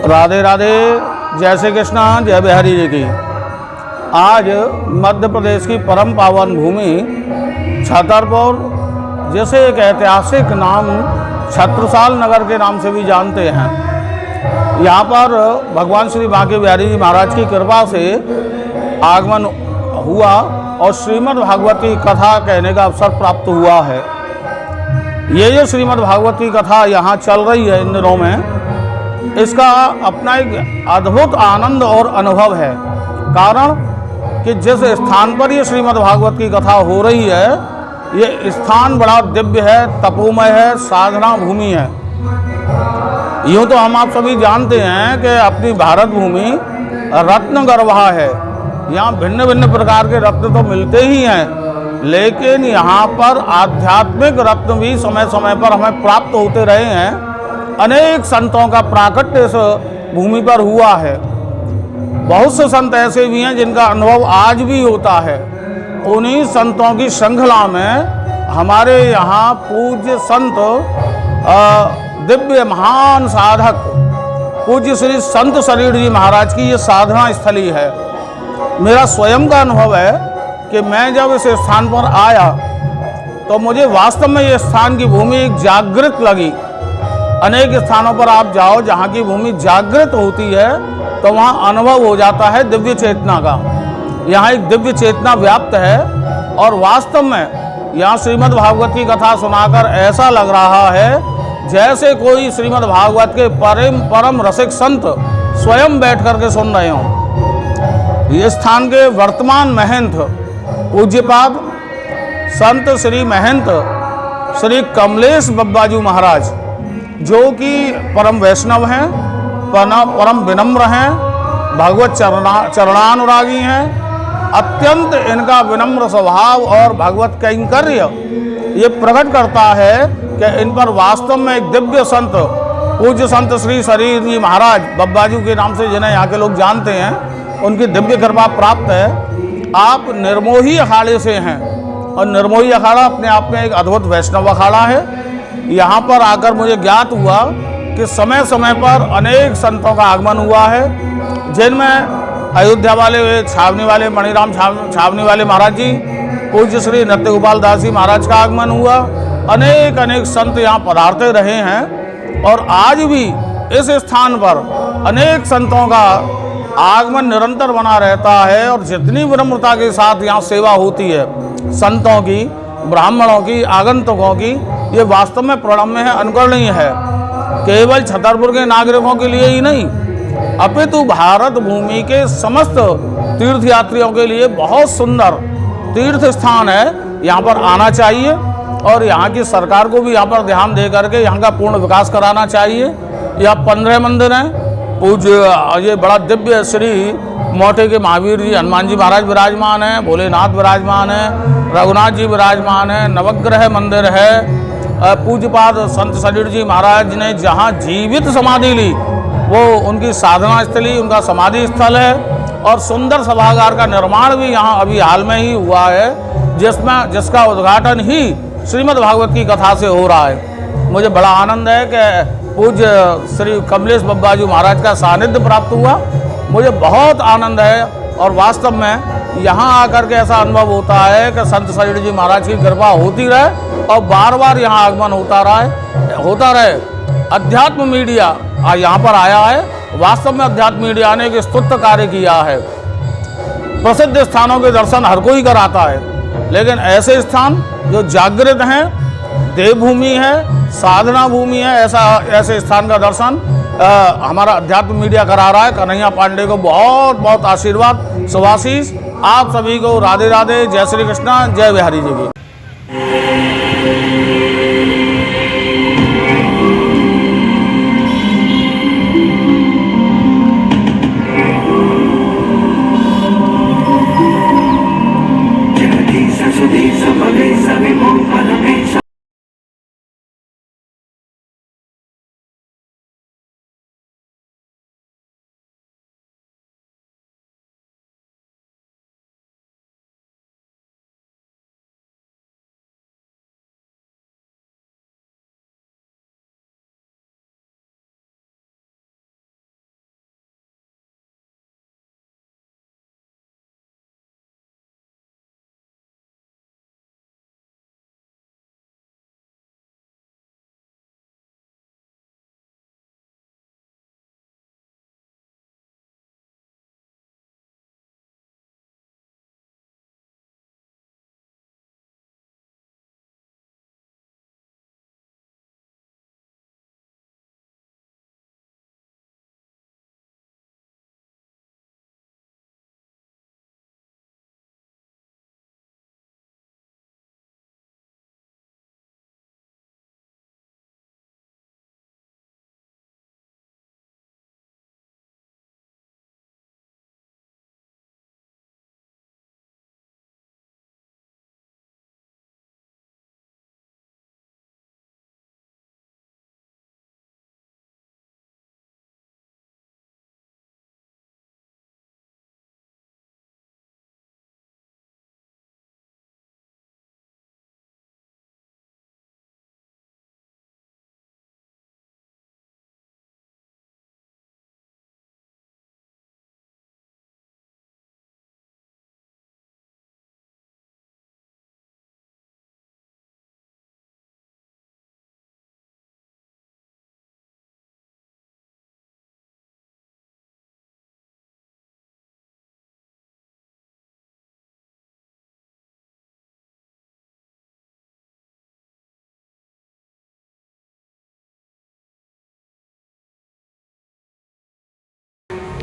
राधे राधे, जय श्री कृष्णा, जय बिहारी जी की। आज मध्य प्रदेश की परम पावन भूमि छतरपुर, जिसे एक ऐतिहासिक नाम छत्रसाल नगर के नाम से भी जानते हैं, यहाँ पर भगवान श्री बांके बिहारी जी महाराज की कृपा से आगमन हुआ और श्रीमद् भागवत की कथा कहने का अवसर प्राप्त हुआ है। ये जो श्रीमद् भागवत की कथा यहाँ चल रही है इन दिनों में, इसका अपना एक अद्भुत आनंद और अनुभव है। कारण कि जिस स्थान पर ये श्रीमद् भागवत की कथा हो रही है, ये स्थान बड़ा दिव्य है, तपोमय है, साधना भूमि है। यूँ तो हम आप सभी जानते हैं कि अपनी भारत भूमि रत्न गर्भा है। यहाँ भिन्न भिन्न प्रकार के रत्न तो मिलते ही हैं, लेकिन यहाँ पर आध्यात्मिक रत्न भी समय समय पर हमें प्राप्त होते रहे हैं। अनेक संतों का प्राकट्य इस भूमि पर हुआ है। बहुत से संत ऐसे भी हैं जिनका अनुभव आज भी होता है। उन्हीं संतों की श्रृंखला में हमारे यहाँ पूज्य संत दिव्य महान साधक पूज्य श्री संत शरीर जी महाराज की ये साधना स्थली है। मेरा स्वयं का अनुभव है कि मैं जब इस स्थान पर आया तो मुझे वास्तव में ये स्थान की भूमि एक जागृत लगी। अनेक स्थानों पर आप जाओ जहाँ की भूमि जागृत होती है तो वहाँ अनुभव हो जाता है दिव्य चेतना का। यहाँ एक दिव्य चेतना व्याप्त है और वास्तव में यहाँ श्रीमद् भागवत की कथा सुनाकर ऐसा लग रहा है जैसे कोई श्रीमद् भागवत के परम रसिक संत स्वयं बैठ करके सुन रहे हों। ये स्थान के वर्तमान महंत पूज्यपाद संत श्री महंत श्री कमलेश बब्बाजू महाराज, जो कि परम वैष्णव हैं, परम विनम्र हैं, भगवत चरणानुरागी हैं। अत्यंत इनका विनम्र स्वभाव और भगवत कैंकर्य ये प्रकट करता है कि इन पर वास्तव में एक दिव्य संत पूज्य संत श्री शरीर जी महाराज बब्बाजू के नाम से जिन्हें यहाँ के लोग जानते हैं, उनकी दिव्य कृपा प्राप्त है। आप निर्मोही अखाड़े से हैं और निर्मोही अखाड़ा अपने आप में एक अद्भुत वैष्णव अखाड़ा है। यहाँ पर आकर मुझे ज्ञात हुआ कि समय समय पर अनेक संतों का आगमन हुआ है, जिनमें अयोध्या वाले छावनी वाले मणिराम छावनी वाले महाराज जी, पूज्य श्री नृत्य गोपाल दास जी महाराज का आगमन हुआ। अनेक अनेक संत यहाँ पधारते रहे हैं और आज भी इस स्थान पर अनेक संतों का आगमन निरंतर बना रहता है। और जितनी विनम्रता के साथ यहाँ सेवा होती है संतों की, ब्राह्मणों की, आगंतुकों की, ये वास्तव में प्रणम्य है, अनुकरणीय है। केवल छतरपुर के नागरिकों के लिए ही नहीं, अपितु भारत भूमि के समस्त तीर्थयात्रियों के लिए बहुत सुंदर तीर्थ स्थान है। यहाँ पर आना चाहिए और यहाँ की सरकार को भी यहाँ पर ध्यान दे करके यहाँ का पूर्ण विकास कराना चाहिए। यहाँ 15 मंदिर हैं। पूज्य ये बड़ा दिव्य श्री मोटे के महावीर जी हनुमान जी महाराज विराजमान हैं, भोलेनाथ विराजमान हैं, रघुनाथ जी विराजमान हैं, नवग्रह मंदिर है। पूज्यपाद संत शरीर जी महाराज ने जहाँ जीवित समाधि ली वो उनकी साधना स्थली, उनका समाधि स्थल है। और सुंदर सभागार का निर्माण भी यहाँ अभी हाल में ही हुआ है, जिसका उद्घाटन ही श्रीमद् भागवत की कथा से हो रहा है। मुझे बड़ा आनंद है कि पूज्य श्री कमलेश बब्बाजू महाराज का सानिध्य प्राप्त हुआ। मुझे बहुत आनंद है और वास्तव में यहाँ आकर के ऐसा अनुभव होता है कि संत शरीर जी महाराज की कृपा होती रहे और बार बार यहाँ आगमन होता रहे। अध्यात्म मीडिया यहाँ पर आया है। वास्तव में अध्यात्म मीडिया ने एक स्तुत्य कार्य किया है। प्रसिद्ध स्थानों के दर्शन हर कोई कराता है, लेकिन ऐसे स्थान जो जागृत हैं, देवभूमि है, साधना भूमि है, ऐसे स्थान का दर्शन हमारा अध्यात्म मीडिया करा रहा है। कन्हैया पांडे को बहुत बहुत आशीर्वाद, शुभाशीष। आप सभी को राधे राधे, जय श्री कृष्णा, जय बिहारी जी की।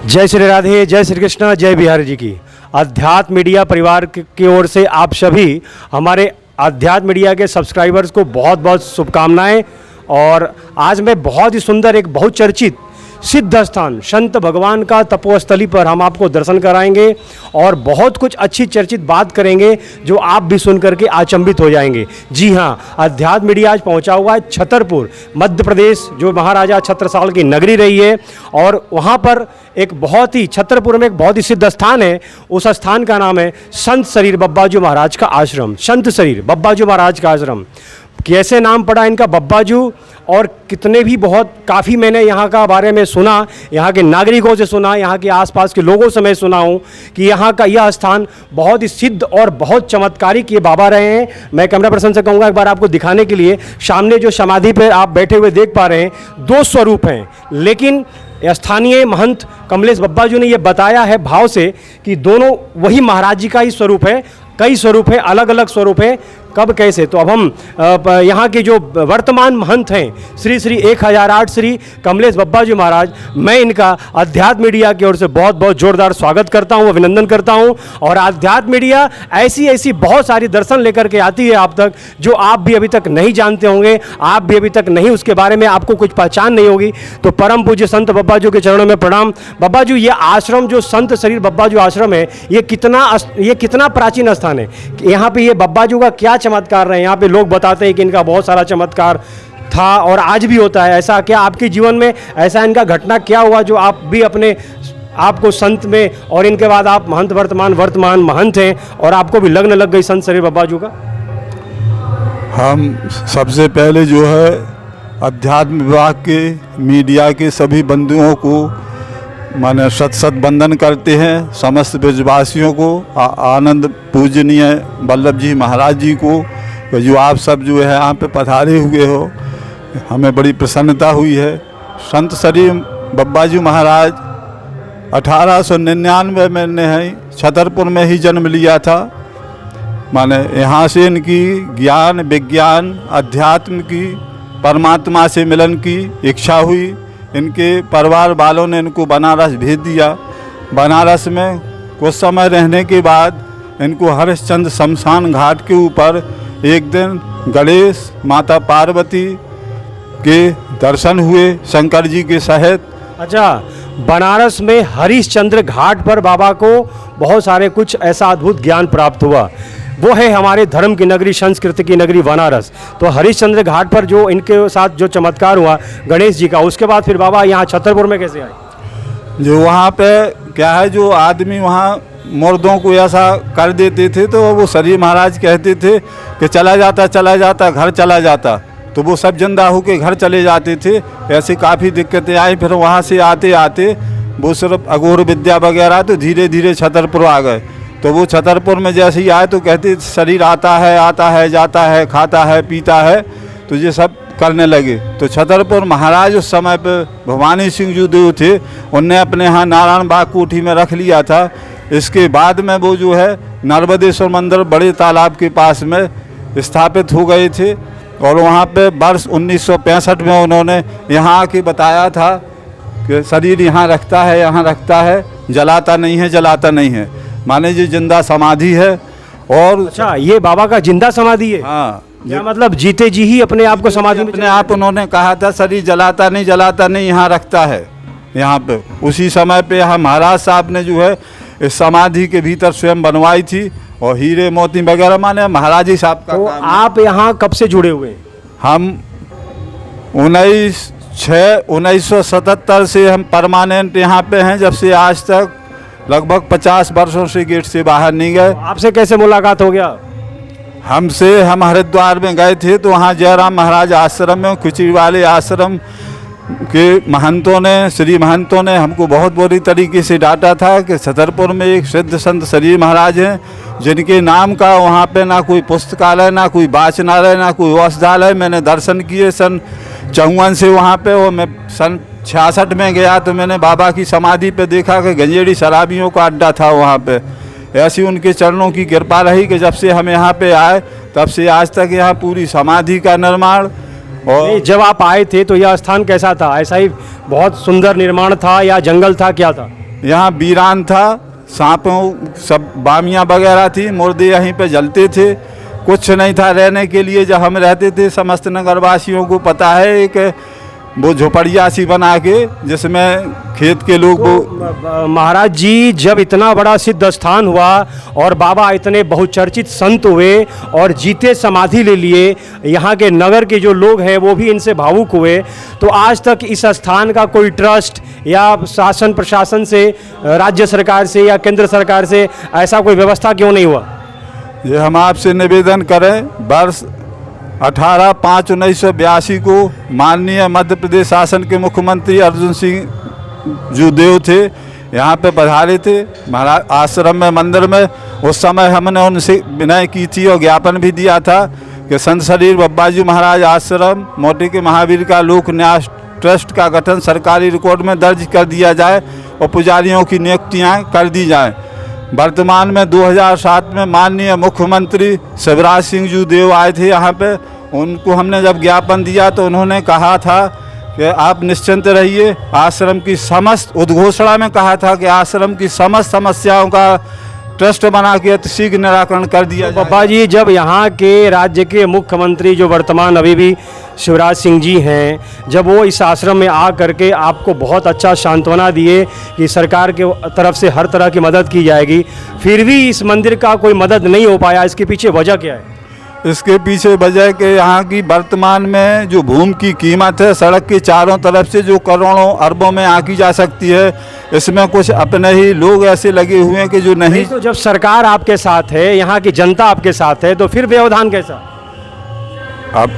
जय श्री राधे, जय श्री कृष्ण, जय बिहारी जी की। अध्यात्म मीडिया परिवार की ओर से आप सभी हमारे अध्यात्म मीडिया के सब्सक्राइबर्स को बहुत बहुत शुभकामनाएं। और आज मैं बहुत ही सुंदर एक बहुत चर्चित सिद्ध स्थान संत भगवान का तपोस्थली पर हम आपको दर्शन कराएंगे और बहुत कुछ अच्छी चर्चित बात करेंगे जो आप भी सुन करके अचंभित हो जाएंगे। जी हाँ, अध्यात्म मीडिया आज पहुंचा हुआ है छतरपुर, मध्य प्रदेश, जो महाराजा छत्रसाल की नगरी रही है। और वहां पर एक बहुत ही, छतरपुर में एक बहुत ही सिद्ध स्थान है। उस स्थान का नाम है संत शरीर बब्बाजू महाराज का आश्रम। संत शरीर बब्बाजू महाराज का आश्रम, कैसे नाम पड़ा इनका बब्बाजू, और कितने भी बहुत काफ़ी मैंने यहाँ का बारे में सुना, यहाँ के नागरिकों से सुना, यहाँ के आसपास के लोगों से मैं सुना हूँ कि यहाँ का यह स्थान बहुत ही सिद्ध और बहुत चमत्कारिक ये बाबा रहे हैं। मैं कैमरा पर्सन से कहूँगा एक बार आपको दिखाने के लिए। सामने जो समाधि पे आप बैठे हुए देख पा रहे हैं, दो स्वरूप हैं, लेकिन स्थानीय महंत कमलेश बब्बाजू ने ये बताया है भाव से कि दोनों वही महाराज जी का ही स्वरूप है। कई स्वरूप है, अलग अलग स्वरूप है, कब कैसे। तो अब हम यहाँ के जो वर्तमान महंत हैं श्री श्री 1008 श्री कमलेश बब्बाजू महाराज, मैं इनका अध्यात्म मीडिया की ओर से बहुत बहुत जोरदार स्वागत करता हूँ, अभिनंदन करता हूँ। और अध्यात्म मीडिया ऐसी ऐसी बहुत सारी दर्शन लेकर के आती है आप तक जो आप भी अभी तक नहीं जानते होंगे, आप भी अभी तक नहीं, उसके बारे में आपको कुछ पहचान नहीं होगी। तो परम पूज्य संत बब्बाजू के चरणों में प्रणाम। बब्बाजू, ये आश्रम जो संत शरीर बब्बाजू आश्रम है, ये कितना प्राचीन स्थान है। यहाँ पे ये बब्बाजू का क्या चमत्कार रहे हैं? यहाँ पे लोग बताते हैं कि इनका बहुत सारा चमत्कार था और आज भी होता है। ऐसा क्या आपके जीवन में ऐसा इनका घटना क्या हुआ जो आप भी अपने आपको संत में, और इनके बाद आप महंत वर्तमान महंत हैं और आपको भी लगने लग गई संत शरीर बब्बाजू का? हम सबसे पहले जो है अध्यात्म विभाग के मीडिया के सभी बंधुओं को माने सत वंदन करते हैं। समस्त ब्रजवासियों को, आनंद पूजनीय वल्लभ जी महाराज जी को, जो आप सब जो है यहाँ पे पधारे हुए हो, हमें बड़ी प्रसन्नता हुई है। संत शरीर बब्बाजू महाराज 1899 में ने छतरपुर में ही जन्म लिया था। माने यहाँ से इनकी ज्ञान विज्ञान अध्यात्म की, परमात्मा से मिलन की इच्छा हुई। इनके परिवार वालों ने इनको बनारस भेज दिया। बनारस में कुछ समय रहने के बाद इनको हरिश्चंद्र शमशान घाट के ऊपर एक दिन गणेश माता पार्वती के दर्शन हुए शंकर जी के सहित। अच्छा, बनारस में हरिश्चंद्र घाट पर बाबा को बहुत सारे कुछ ऐसा अद्भुत ज्ञान प्राप्त हुआ। वो है हमारे धर्म की नगरी, संस्कृति की नगरी बनारस। तो हरिश्चंद्र घाट पर जो इनके साथ जो चमत्कार हुआ गणेश जी का, उसके बाद फिर बाबा यहाँ छतरपुर में कैसे आए? जो वहाँ पे क्या है, जो आदमी वहाँ मुर्दों को ऐसा कर देते थे तो वो शरीर महाराज कहते थे कि चला जाता घर चला जाता, तो वो सब जिंदा होके घर चले जाते थे। ऐसे काफ़ी दिक्कतें आई। फिर वहाँ से आते आते वो सिर्फ अघोर विद्या वगैरह, तो धीरे धीरे छतरपुर आ गए। तो वो छतरपुर में जैसे ही आए तो कहते शरीर आता है जाता है, खाता है पीता है, तो ये सब करने लगे। तो छतरपुर महाराज उस समय पे भवानी सिंह जो देव थे, उनने अपने यहाँ नारायण बाग कोठी में रख लिया था। इसके बाद में वो जो है नर्मदेश्वर मंदिर बड़े तालाब के पास में स्थापित हो गए थे। और वहाँ पे वर्ष 1965 में उन्होंने यहाँ आके बताया था कि शरीर यहाँ रखता है, जलाता नहीं है। माने जी जिंदा समाधि है। और अच्छा, ये बाबा का जिंदा समाधि है? हाँ, क्या मतलब जीते जी ही अपने आप को समाधि में? अपने आप उन्होंने कहा था शरीर जलाता नहीं, यहाँ रखता है। यहाँ पे उसी समय पे हम महाराज साहब ने जो है इस समाधि के भीतर स्वयं बनवाई थी, और हीरे मोती वगैरह माने महाराज जी साहब का। तो आप यहाँ कब से जुड़े हुए हैं? हम 1977 से हम परमानेंट यहाँ पे हैं। जब से आज तक लगभग 50 वर्षों से गेट से बाहर नहीं गए। आपसे कैसे मुलाकात हो गया? हम हरिद्वार में गए थे, तो वहाँ जयराम महाराज आश्रम में, खिचड़ी वाले आश्रम के महंतों ने, श्री महंतों ने हमको बहुत बुरी तरीके से डांटा था कि छतरपुर में एक सिद्ध संत शरीर महाराज हैं जिनके नाम का वहाँ पे ना कोई पुस्तकालय, ना कोई वाचनालय, ना कोई औषधालय। मैंने दर्शन किए सन 54 से वहाँ पे, और मैं सन 66 में गया तो मैंने बाबा की समाधि पे देखा कि गंजेड़ी शराबियों का अड्डा था वहाँ पे। ऐसी उनके चरणों की कृपा रही कि जब से हम यहाँ पे आए तब से आज तक यहाँ पूरी समाधि का निर्माण। और जब आप आए थे तो यह स्थान कैसा था? ऐसा ही बहुत सुंदर निर्माण था या जंगल था, क्या था? यहाँ वीरान था, सांपों सब बामियाँ वगैरह थी, मुर्दे यहीं पे जलते थे, कुछ नहीं था रहने के लिए। जब हम रहते थे समस्त नगरवासियों को पता है, एक वो झोपड़िया सी बना के जिसमें खेत के लोग वो महाराज जी, जब इतना बड़ा सिद्ध स्थान हुआ और बाबा इतने बहुचर्चित संत हुए और जीते समाधि ले लिए, यहाँ के नगर के जो लोग हैं वो भी इनसे भावुक हुए, तो आज तक इस स्थान का कोई ट्रस्ट या शासन प्रशासन से, राज्य सरकार से या केंद्र सरकार से ऐसा कोई व्यवस्था क्यों नहीं हुआ? ये हम आपसे निवेदन करें, वर्ष 18/5/1982 को माननीय मध्य प्रदेश शासन के मुख्यमंत्री अर्जुन सिंह जो देव थे यहाँ पे पधारे थे महाराज आश्रम में, मंदिर में। उस समय हमने उनसे विनय की थी और ज्ञापन भी दिया था कि संत शरीर बब्बाजी महाराज आश्रम मोटी के महावीर का लोक न्यास ट्रस्ट का गठन सरकारी रिकॉर्ड में दर्ज कर दिया जाए और पुजारियों की नियुक्तियाँ कर दी जाएँ। वर्तमान में 2007 में माननीय मुख्यमंत्री शिवराज सिंह जी देव आए थे यहाँ पे। उनको हमने जब ज्ञापन दिया तो उन्होंने कहा था कि आप निश्चिंत रहिए, आश्रम की समस्त, उद्घोषणा में कहा था कि आश्रम की समस्त समस्याओं का ट्रस्ट बना के शीघ्र निराकरण कर दिया जाए। बाबा जी, जब यहाँ के राज्य के मुख्यमंत्री जो वर्तमान अभी भी शिवराज सिंह जी हैं, जब वो इस आश्रम में आ करके आपको बहुत अच्छा सांत्वना दिए कि सरकार के तरफ से हर तरह की मदद की जाएगी, फिर भी इस मंदिर का कोई मदद नहीं हो पाया, इसके पीछे वजह क्या है? इसके पीछे वजह के यहाँ की वर्तमान में जो भूमि की कीमत है सड़क के चारों तरफ से जो करोड़ों अरबों में आंकी जा सकती है, इसमें कुछ अपने ही लोग ऐसे लगे हुए हैं कि जो नहीं। तो जब सरकार आपके साथ है, यहाँ की जनता आपके साथ है, तो फिर व्यवधान कैसा? अब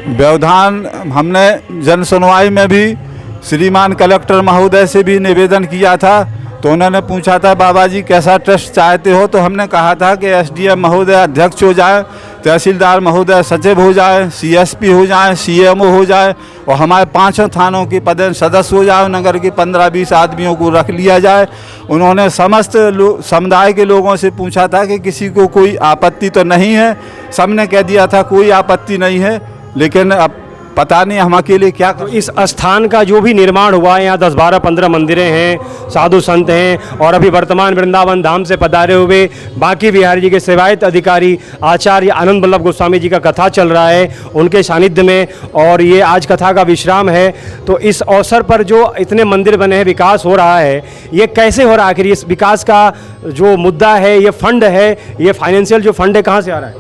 व्यवधान हमने जन सुनवाई में भी श्रीमान कलेक्टर महोदय से भी निवेदन किया था, तो उन्होंने पूछा था बाबा जी कैसा ट्रस्ट चाहते हो, तो हमने कहा था कि एसडीएम महोदय अध्यक्ष हो जाए, तहसीलदार महोदय सचिव हो जाए, सीएसपी हो जाए, सीएमओ हो जाए और हमारे 5 थानों के पद सदस्य हो जाए, नगर के 15-20 आदमियों को रख लिया जाए। उन्होंने समस्त समुदाय के लोगों से पूछा था कि किसी को कोई आपत्ति तो नहीं है, सबने कह दिया था कोई आपत्ति नहीं है, लेकिन अब पता नहीं हम अकेले क्या तो इस स्थान का जो भी निर्माण हुआ है, यहाँ 10, 12, 15 मंदिरें हैं, साधु संत हैं और अभी वर्तमान वृंदावन धाम से पधारे हुए बांके बिहारी जी के सेवायत अधिकारी आचार्य आनंद वल्लभ गोस्वामी जी का कथा चल रहा है उनके सानिध्य में, और ये आज कथा का विश्राम है। तो इस अवसर पर जो इतने मंदिर बने हैं, विकास हो रहा है, ये कैसे हो रहा है? आखिर इस विकास का जो मुद्दा है, ये फंड है, ये फाइनेंशियल जो फंड है, कहाँ से आ रहा है?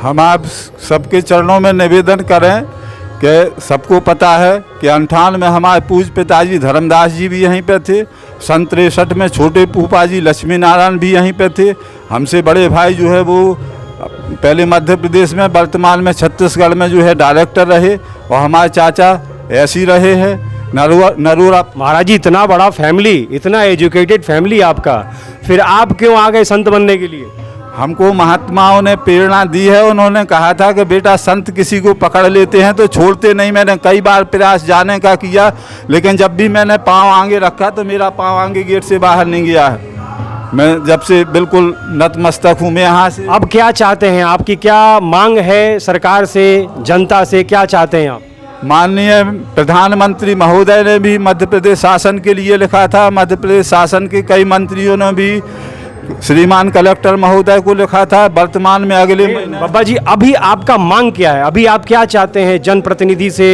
हम आप सबके चरणों में निवेदन करें कि सबको पता है कि 98 में हमारे पूज्य पिताजी धर्मदास जी भी यहीं पे थे, 63 में छोटे फूफा जी लक्ष्मी नारायण भी यहीं पे थे, हमसे बड़े भाई जो है वो पहले मध्य प्रदेश में, वर्तमान में छत्तीसगढ़ में जो है डायरेक्टर रहे, और हमारे चाचा ऐसे ही रहे हैं नरूरा। महाराज जी, इतना बड़ा फैमिली, इतना एजुकेटेड फैमिली आपका, फिर आप क्यों आ गए संत बनने के लिए? हमको महात्माओं ने प्रेरणा दी है, उन्होंने कहा था कि बेटा संत किसी को पकड़ लेते हैं तो छोड़ते नहीं। मैंने कई बार प्रयास जाने का किया, लेकिन जब भी मैंने पाँव आगे रखा तो मेरा पाँव आगे गेट से बाहर नहीं गया है। मैं जब से बिल्कुल नतमस्तक हूँ मैं यहाँ से। अब क्या चाहते हैं, आपकी क्या मांग है सरकार से, जनता से, क्या चाहते हैं आप? माननीय प्रधानमंत्री महोदय ने भी मध्य प्रदेश शासन के लिए लिखा था, मध्य प्रदेश शासन के कई मंत्रियों ने भी श्रीमान कलेक्टर महोदय को लिखा था। वर्तमान में अगले महीने बाबा जी, अभी आपका मांग क्या है? अभी आप क्या चाहते हैं? जनप्रतिनिधि से,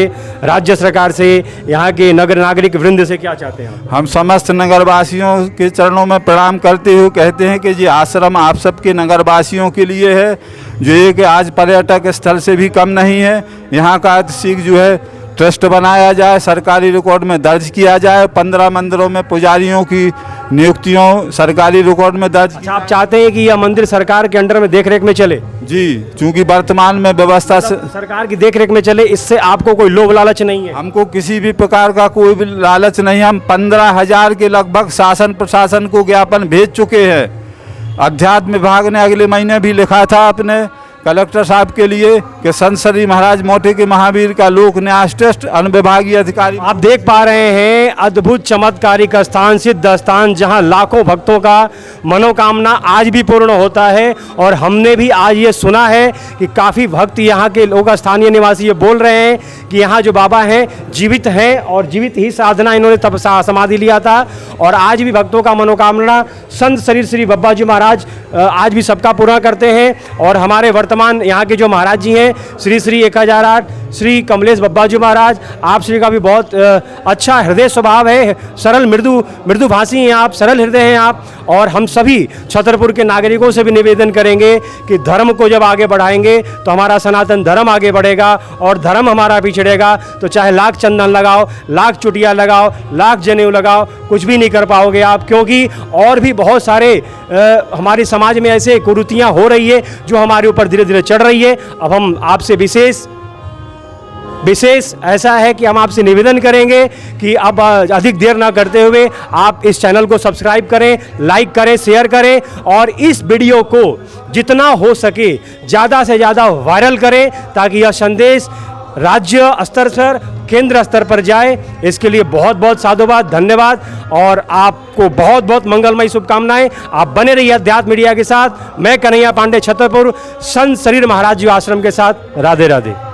राज्य सरकार से, यहाँ के नगर नागरिक वृंद से क्या चाहते हैं? हम समस्त नगरवासियों के चरणों में प्रणाम करते हुए कहते हैं कि ये आश्रम आप सबके नगरवासियों के लिए है, जो ये कि आज पर्यटक स्थल से भी कम नहीं है। यहाँ का शीघ्र जो है ट्रस्ट बनाया जाए, सरकारी रिकॉर्ड में दर्ज किया जाए, 15 मंदिरों में पुजारियों की नियुक्तियों सरकारी रिकॉर्ड में दर्ज। अच्छा, आप चाहते हैं कि यह मंदिर सरकार के अंडर में देखरेख में चले? जी, चूंकि वर्तमान में व्यवस्था सरकार की देखरेख में चले, इससे आपको कोई लोभ लालच नहीं है? हमको किसी भी प्रकार का कोई भी लालच नहीं। हम 15,000 के लगभग शासन प्रशासन को ज्ञापन भेज चुके हैं। अध्यात्म विभाग ने अगले महीने भी लिखा था अपने कलेक्टर साहब के लिए कि संत श्री महाराज मोटे के महावीर का लोक न्यास ट्रस्ट अनुविभागीय अधिकारी। आप देख पा रहे हैं अद्भुत चमत्कारिक स्थान, सिद्ध स्थान, जहां लाखों भक्तों का मनोकामना आज भी पूर्ण होता है। और हमने भी आज ये सुना है कि काफ़ी भक्त यहाँ के लोग, स्थानीय निवासी ये बोल रहे हैं कि यहाँ जो बाबा हैं जीवित हैं और जीवित ही साधना इन्होंने तब समाधि लिया था। और आज भी भक्तों का मनोकामना संत शरीर श्री बब्बा जी महाराज आज भी सबका पूरा करते हैं। और हमारे वर्तमान यहाँ के जो महाराज जी हैं श्री श्री 1008 श्री कमलेश बब्बा जी महाराज, आप श्री का भी बहुत अच्छा हृदय स्वभाव है, सरल मृदु भाषी हैं आप, सरल हृदय हैं आप। और हम सभी छतरपुर के नागरिकों से भी निवेदन करेंगे कि धर्म को जब आगे बढ़ाएंगे तो हमारा सनातन धर्म आगे बढ़ेगा और धर्म हमारा पिछड़ेगा तो चाहे लाख चंदन लगाओ, लाख चुटिया लगाओ, लाख जनेऊ लगाओ, कुछ भी नहीं कर पाओगे आप। क्योंकि और भी बहुत सारे हमारे समाज में ऐसे कुरीतियाँ हो रही है जो हमारे ऊपर धीरे धीरे चढ़ रही है। अब हम आपसे विशेष ऐसा है कि हम आपसे निवेदन करेंगे कि अब अधिक देर ना करते हुए आप इस चैनल को सब्सक्राइब करें, लाइक करें, शेयर करें और इस वीडियो को जितना हो सके ज़्यादा से ज़्यादा वायरल करें ताकि यह संदेश राज्य स्तर पर, केंद्र स्तर पर जाए। इसके लिए बहुत बहुत साधुवाद, धन्यवाद और आपको बहुत बहुत मंगलमय शुभकामनाएं। आप बने रहिए अध्यात्म मीडिया के साथ। मैं कन्हैया पांडे, छतरपुर संत शरीर महाराज जी आश्रम के साथ। राधे राधे।